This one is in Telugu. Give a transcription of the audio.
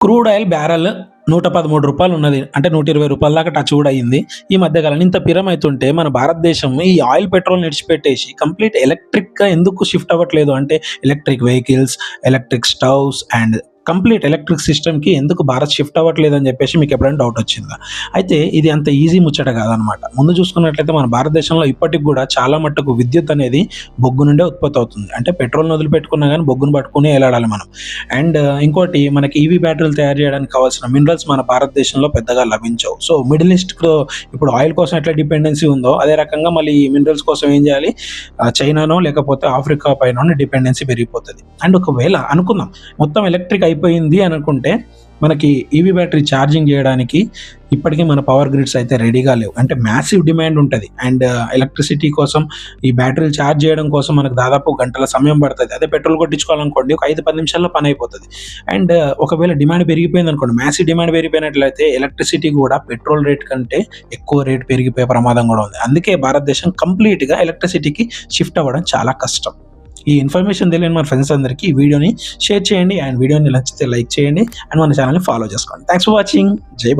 క్రూడ్ ఆయిల్ బ్యారెల్ రూ. 113 ఉన్నది. అంటే రూ. 120 దాకా టచ్ కూడా అయింది. ఈ మధ్య కాలంలో ఇంత పిరమైతుంటే మన భారతదేశం ఈ ఆయిల్, పెట్రోల్‌ని విడిచిపెట్టేసి కంప్లీట్ ఎలక్ట్రిక్‌గా ఎందుకు షిఫ్ట్ అవ్వట్లేదు అంటే electric vehicles, electric stoves and complete electric సిస్టమ్‌కి ఎందుకు భారత్ షిఫ్ట్ అవ్వట్లేదని చెప్పేసి మీకు ఎప్పుడైనా డౌట్ వచ్చిందా? అయితే ఇది అంత ఈజీ ముచ్చట కాదనమాట. ముందు చూసుకున్నట్లయితే మన భారతదేశంలో ఇప్పటికి కూడా చాలా మట్టుకు విద్యుత్ అనేది బొగ్గు నుండే ఉత్పత్తి అవుతుంది. అంటే పెట్రోల్‌ని వదిలిపెట్టుకున్నా గానీ బొగ్గును పట్టుకునే ఎలాడాలి మనం. అండ్ ఇంకోటి మనకి ఈవీ బ్యాటరీలు తయారు చేయడానికి కావాల్సిన మినరల్స్ మన భారతదేశంలో పెద్దగా లభించవు. సో మిడిల్ ఈస్ట్‌లో ఇప్పుడు ఆయిల్ కోసం ఎట్లా డిపెండెన్సీ ఉందో అదే రకంగా మళ్ళీ ఈ మినరల్స్ కోసం ఏం చేయాలి? చైనానో లేకపోతే ఆఫ్రికా పైనో డిపెండెన్సీ పెరిగిపోతది. అండ్ ఒకవేళ అనుకుందాం మొత్తం ఎలక్ట్రిక్ అయిపోయింది అని అనుకుంటే మనకి ఈవీ బ్యాటరీ ఛార్జింగ్ చేయడానికి ఇప్పటికీ మన పవర్ గ్రిడ్స్ అయితే రెడీగా లేవు. అంటే మ్యాసివ్ డిమాండ్ ఉంటది. అండ్ ఎలక్ట్రిసిటీ కోసం ఈ బ్యాటరీలు ఛార్జ్ చేయడం కోసం మనకు దాదాపు గంటల సమయం పడతది. అదే పెట్రోల్ కొట్టించుకోవాలనుకోండి ఒక 5, 10 నిమిషాల్లో పని అయిపోతది. అండ్ ఒకవేళ డిమాండ్ పెరిగిపోయిందనుకోండి, మ్యాసివ్ డిమాండ్ పెరిగిపోయినట్లయితే ఎలక్ట్రిసిటీ కూడా పెట్రోల్ రేట్ కంటే ఎక్కువ రేట్ పెరిగిపోయే ప్రమాదం కూడా ఉంది. అందుకే భారతదేశం కంప్లీట్‌గా ఎలక్ట్రిసిటీకి షిఫ్ట్ అవ్వడం చాలా కష్టం. ఈ ఇన్ఫర్మేషన్ తెలియని మన ఫ్రెండ్స్ అందరికీ ఈ వీడియోని షేర్ చేయండి. అండ్ వీడియోని నచ్చితే లైక్ చేయండి. అండ్ మన ఛానల్‌ని ఫాలో చేసుకోండి. Thanks for watching. జై భారత్.